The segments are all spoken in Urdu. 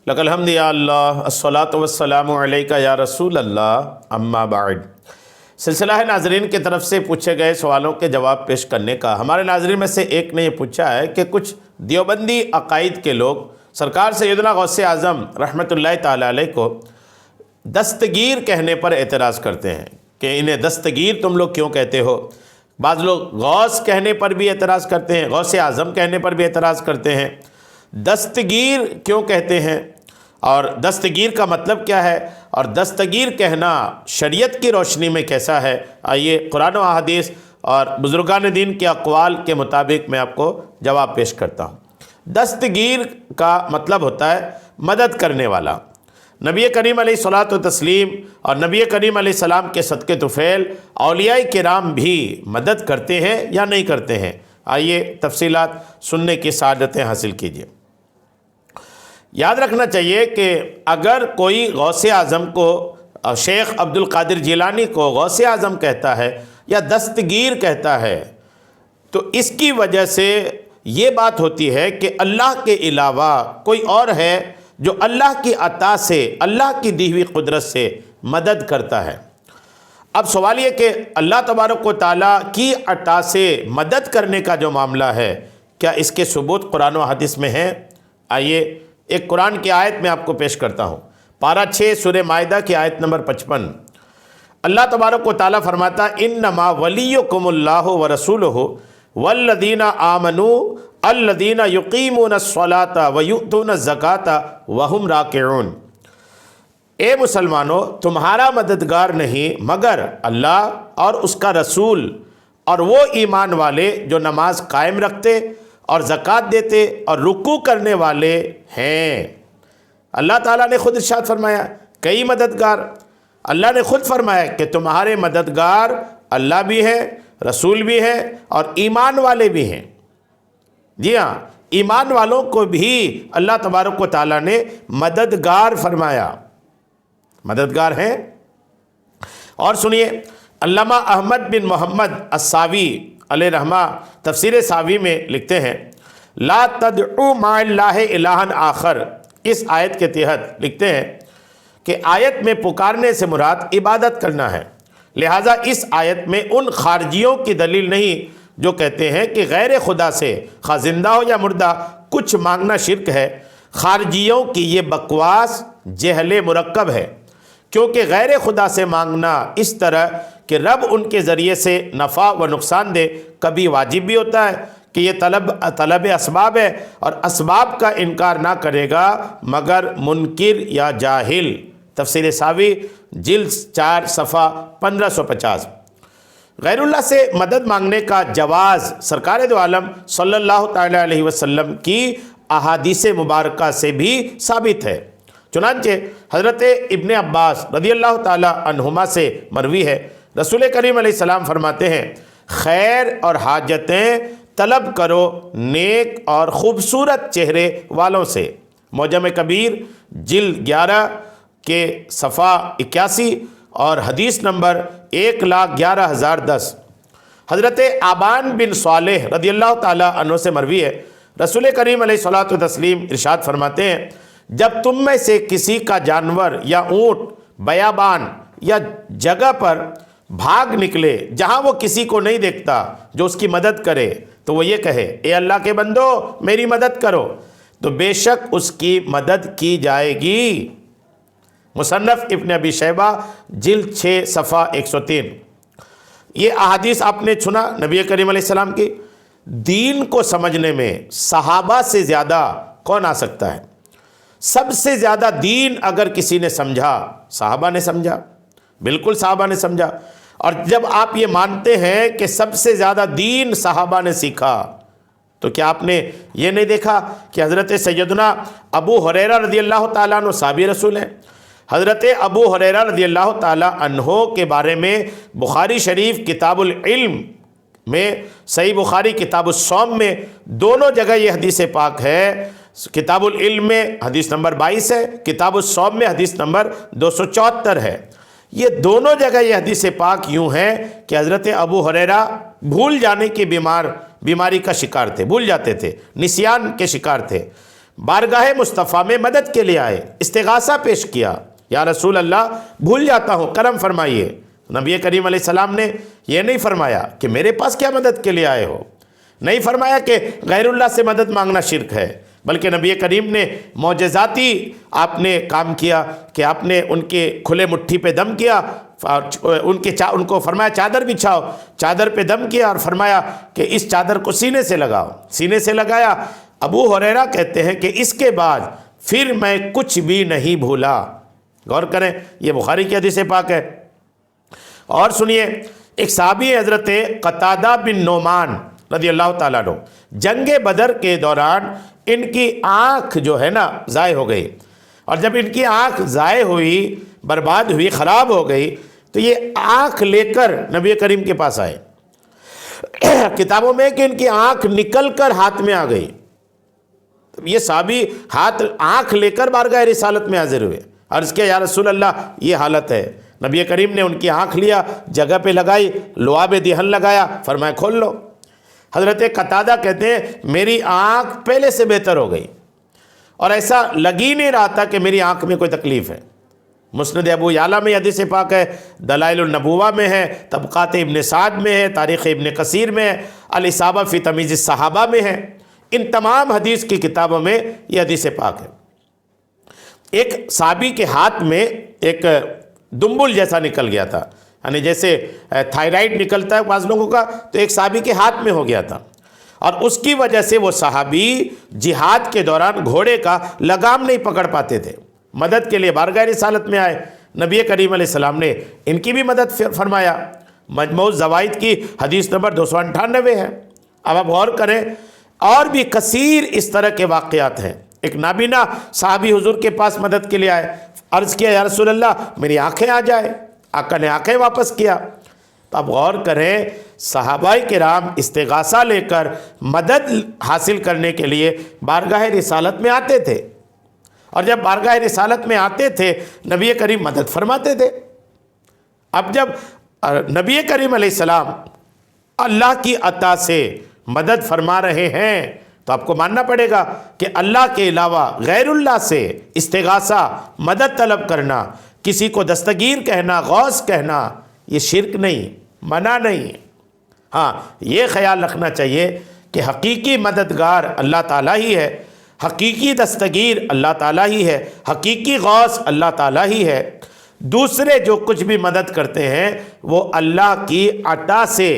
لک الحمد یا اللہ الصلاۃ والسلام علیک یا رسول اللہ اما بعد۔ سلسلہ ہے ناظرین کی طرف سے پوچھے گئے سوالوں کے جواب پیش کرنے کا۔ ہمارے ناظرین میں سے ایک نے یہ پوچھا ہے کہ کچھ دیوبندی عقائد کے لوگ سرکار سیدنا غوث اعظم رحمۃ اللہ تعالیٰ علیہ کو دستگیر کہنے پر اعتراض کرتے ہیں کہ انہیں دستگیر تم لوگ کیوں کہتے ہو۔ بعض لوگ غوث کہنے پر بھی اعتراض کرتے ہیں، غوث اعظم کہنے پر بھی اعتراض کرتے ہیں، دستگیر کیوں کہتے ہیں اور دستگیر کا مطلب کیا ہے اور دستگیر کہنا شریعت کی روشنی میں کیسا ہے۔ آئیے قرآن و احادیث اور بزرگان دین کے اقوال کے مطابق میں آپ کو جواب پیش کرتا ہوں۔ دستگیر کا مطلب ہوتا ہے مدد کرنے والا۔ نبی کریم علیہ الصلاۃ والتسلیم اور نبی کریم علیہ السلام کے صدقے طفیل اولیاء کرام بھی مدد کرتے ہیں یا نہیں کرتے ہیں۔ آئیے تفصیلات سننے کی سعادتیں حاصل کیجیے۔ یاد رکھنا چاہیے کہ اگر کوئی غوث اعظم کو شیخ عبد القادر جیلانی کو غوث اعظم کہتا ہے یا دستگیر کہتا ہے تو اس کی وجہ سے یہ بات ہوتی ہے کہ اللہ کے علاوہ کوئی اور ہے جو اللہ کی عطا سے، اللہ کی دی ہوئی قدرت سے مدد کرتا ہے۔ اب سوال یہ کہ اللہ تبارک و تعالیٰ کی عطا سے مدد کرنے کا جو معاملہ ہے، کیا اس کے ثبوت قرآن و حدیث میں ہیں؟ آئیے ایک قرآن کی آیت میں آپ کو پیش کرتا ہوں۔ پارہ 6 سورہ مائدہ کی آیت نمبر 55۔ اللہ تبارک و تعالیٰ فرماتا انما ولیکم اللہ ورسولہ والذین آمنوا الذین یقیمون الصلاۃ ویؤتون الزکاۃ وہم راکعون۔ اے مسلمانوں، تمہارا مددگار نہیں مگر اللہ اور اس کا رسول اور وہ ایمان والے جو نماز قائم رکھتے اور زکوٰۃ دیتے اور رکوع کرنے والے ہیں۔ اللہ تعالیٰ نے خود ارشاد فرمایا کئی مددگار، اللہ نے خود فرمایا کہ تمہارے مددگار اللہ بھی ہیں، رسول بھی ہیں اور ایمان والے بھی ہیں۔ جی ہاں، ایمان والوں کو بھی اللہ تبارک و تعالیٰ نے مددگار فرمایا، مددگار ہیں۔ اور سنیے، علامہ احمد بن محمد الساوی علیہ رحمہ تفسیر ساوی میں لکھتے ہیں لا تدعو مع اللہ الہا آخر۔ اس آیت کے تحت لکھتے ہیں کہ آیت میں پکارنے سے مراد عبادت کرنا ہے، لہٰذا اس آیت میں ان خارجیوں کی دلیل نہیں جو کہتے ہیں کہ غیر خدا سے خواہ زندہ ہو یا مردہ کچھ مانگنا شرک ہے۔ خارجیوں کی یہ بکواس جہل مرکب ہے، کیونکہ غیر خدا سے مانگنا اس طرح کہ رب ان کے ذریعے سے نفع و نقصان دے کبھی واجب بھی ہوتا ہے کہ یہ طلب اسباب ہے اور اسباب کا انکار نہ کرے گا مگر منکر یا جاہل۔ تفسیر ساوی جلد 4 صفحہ 1550۔ غیر اللہ سے مدد مانگنے کا جواز سرکار دو عالم صلی اللہ تعالیٰ علیہ وسلم کی احادیث مبارکہ سے بھی ثابت ہے۔ چنانچہ حضرت ابن عباس رضی اللہ تعالیٰ عنہما سے مروی ہے، رسول کریم علیہ السلام فرماتے ہیں خیر اور حاجتیں طلب کرو نیک اور خوبصورت چہرے والوں سے۔ معجم کبیر جلد 11 کے صفحہ 81 اور حدیث نمبر 1,11,010۔ حضرت آبان بن صالح رضی اللہ تعالیٰ عنہ سے مروی ہے، رسول کریم علیہ الصلاۃ والتسلیم ارشاد فرماتے ہیں جب تم میں سے کسی کا جانور یا اونٹ بیابان یا جگہ پر بھاگ نکلے جہاں وہ کسی کو نہیں دیکھتا جو اس کی مدد کرے تو وہ یہ کہے اے اللہ کے بندو میری مدد کرو، تو بے شک اس کی مدد کی جائے گی۔ مصنف ابن ابی شیبہ جلد 6 صفحہ 103۔ یہ احادیث آپ نے سنا نبی کریم علیہ السلام کی۔ دین کو سمجھنے میں صحابہ سے زیادہ کون آ سکتا ہے؟ سب سے زیادہ دین اگر کسی نے سمجھا صحابہ نے سمجھا، بالکل صحابہ نے سمجھا۔ اور جب آپ یہ مانتے ہیں کہ سب سے زیادہ دین صحابہ نے سیکھا تو کیا آپ نے یہ نہیں دیکھا کہ حضرت سیدنا ابو ہریرہ رضی اللہ تعالیٰ عنہ صحابی رسول ہیں؟ حضرت ابو ہریرہ رضی اللہ تعالیٰ عنہ کے بارے میں بخاری شریف کتاب العلم میں، صحیح بخاری کتاب الصوم میں دونوں جگہ یہ حدیث پاک ہے۔ کتاب العلم میں حدیث نمبر 22 ہے، کتاب الصوم میں حدیث نمبر 274 ہے۔ یہ دونوں جگہ یہ حدیث پاک یوں ہے کہ حضرت ابو ہریرہ بھول جانے کی بیماری کا شکار تھے، بھول جاتے تھے، نسیان کے شکار تھے۔ بارگاہ مصطفیٰ میں مدد کے لیے آئے، استغاثہ پیش کیا، یا رسول اللہ بھول جاتا ہوں، کرم فرمائیے۔ نبی کریم علیہ السلام نے یہ نہیں فرمایا کہ میرے پاس کیا مدد کے لیے آئے ہو، نہیں فرمایا کہ غیر اللہ سے مدد مانگنا شرک ہے، بلکہ نبی کریم نے معجزاتی آپ نے کام کیا کہ آپ نے ان کے کھلے مٹھی پہ دم کیا، ان کو فرمایا چادر بچھاؤ، چادر پہ دم کیا اور فرمایا کہ اس چادر کو سینے سے لگاؤ، سینے سے لگایا۔ ابو ہریرہ کہتے ہیں کہ اس کے بعد پھر میں کچھ بھی نہیں بھولا۔ غور کریں، یہ بخاری کی حدیث پاک ہے۔ اور سنیے، ایک صحابی حضرت قتادہ بن نعمان رضی اللہ تعالیٰ عنہ، جنگ بدر کے دوران ان کی آنکھ جو ہے نا ضائع ہو گئی، اور جب ان کی آنکھ ضائع ہوئی، برباد ہوئی، خراب ہو گئی، تو یہ آنکھ لے کر نبی کریم کے پاس آئے۔ کتابوں میں کہ ان کی آنکھ نکل کر ہاتھ میں آ گئی، یہ صحابی آنکھ لے کر بارگاہ رسالت میں حاضر ہوئے، عرض کیا یا رسول اللہ یہ حالت ہے۔ نبی کریم نے ان کی آنکھ لیا، جگہ پہ لگائی، لعاب دہن لگایا، فرمایا کھول لو۔ حضرت قتادہ کہتے ہیں میری آنکھ پہلے سے بہتر ہو گئی، اور ایسا لگ ہی نہیں رہا تھا کہ میری آنکھ میں کوئی تکلیف ہے۔ مسند ابو یعلا میں حدیث پاک ہے، دلائل النبوہ میں ہے، طبقات ابن سعد میں ہے، تاریخ ابن کثیر میں ہے، الاصابہ فی تمیز الصحابہ میں ہے، ان تمام حدیث کی کتابوں میں یہ حدیث پاک ہے۔ ایک صحابی کے ہاتھ میں ایک دنبل جیسا نکل گیا تھا، یعنی جیسے تھائرائیڈ نکلتا ہے بعض لوگوں کا، تو ایک صحابی کے ہاتھ میں ہو گیا تھا، اور اس کی وجہ سے وہ صحابی جہاد کے دوران گھوڑے کا لگام نہیں پکڑ پاتے تھے۔ مدد کے لیے بارگاہ رسالت میں آئے، نبی کریم علیہ السلام نے ان کی بھی مدد فرمایا۔ مجموع الزوائد کی حدیث نمبر 298 ہے۔ اب آپ غور کریں، اور بھی کثیر اس طرح کے واقعات ہیں۔ ایک نابینا صحابی حضور کے پاس مدد کے لیے آئے، عرض کیا یا رسول اللہ میری آنکھیں آ جائے، آقا نے آنکھیں واپس کیا۔ تو اب غور کریں، صحابہ کرام استغاثہ لے کر مدد حاصل کرنے کے لیے بارگاہ رسالت میں آتے تھے، اور جب بارگاہ رسالت میں آتے تھے نبی کریم مدد فرماتے تھے۔ اب جب نبی کریم علیہ السلام اللہ کی عطا سے مدد فرما رہے ہیں تو آپ کو ماننا پڑے گا کہ اللہ کے علاوہ غیر اللہ سے استغاثہ، مدد طلب کرنا، کسی کو دستگیر کہنا، غوث کہنا، یہ شرک نہیں، منع نہیں۔ ہاں یہ خیال رکھنا چاہیے کہ حقیقی مددگار اللہ تعالیٰ ہی ہے، حقیقی دستگیر اللہ تعالیٰ ہی ہے، حقیقی غوث اللہ تعالیٰ ہی ہے۔ دوسرے جو کچھ بھی مدد کرتے ہیں وہ اللہ کی عطا سے،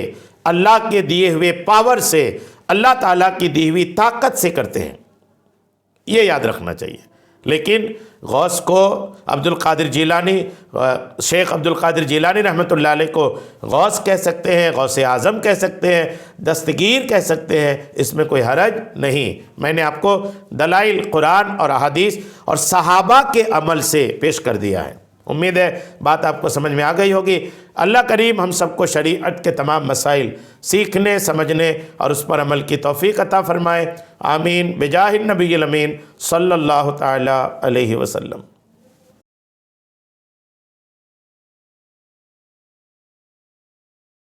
اللہ کے دیے ہوئے پاور سے، اللہ تعالیٰ کی دی ہوئی طاقت سے کرتے ہیں، یہ یاد رکھنا چاہیے۔ لیکن غوث کو عبد القادر جیلانی، شیخ عبد القادر جیلانی رحمۃ اللہ علیہ کو غوث کہہ سکتے ہیں، غوث اعظم کہہ سکتے ہیں، دستگیر کہہ سکتے ہیں، اس میں کوئی حرج نہیں۔ میں نے آپ کو دلائل قرآن اور احادیث اور صحابہ کے عمل سے پیش کر دیا ہے۔ امید ہے بات آپ کو سمجھ میں آ گئی ہوگی۔ اللہ کریم ہم سب کو شریعت کے تمام مسائل سیکھنے، سمجھنے اور اس پر عمل کی توفیق عطا فرمائے۔ آمین بجاہ النبی الامین صلی اللہ تعالی علیہ وسلم۔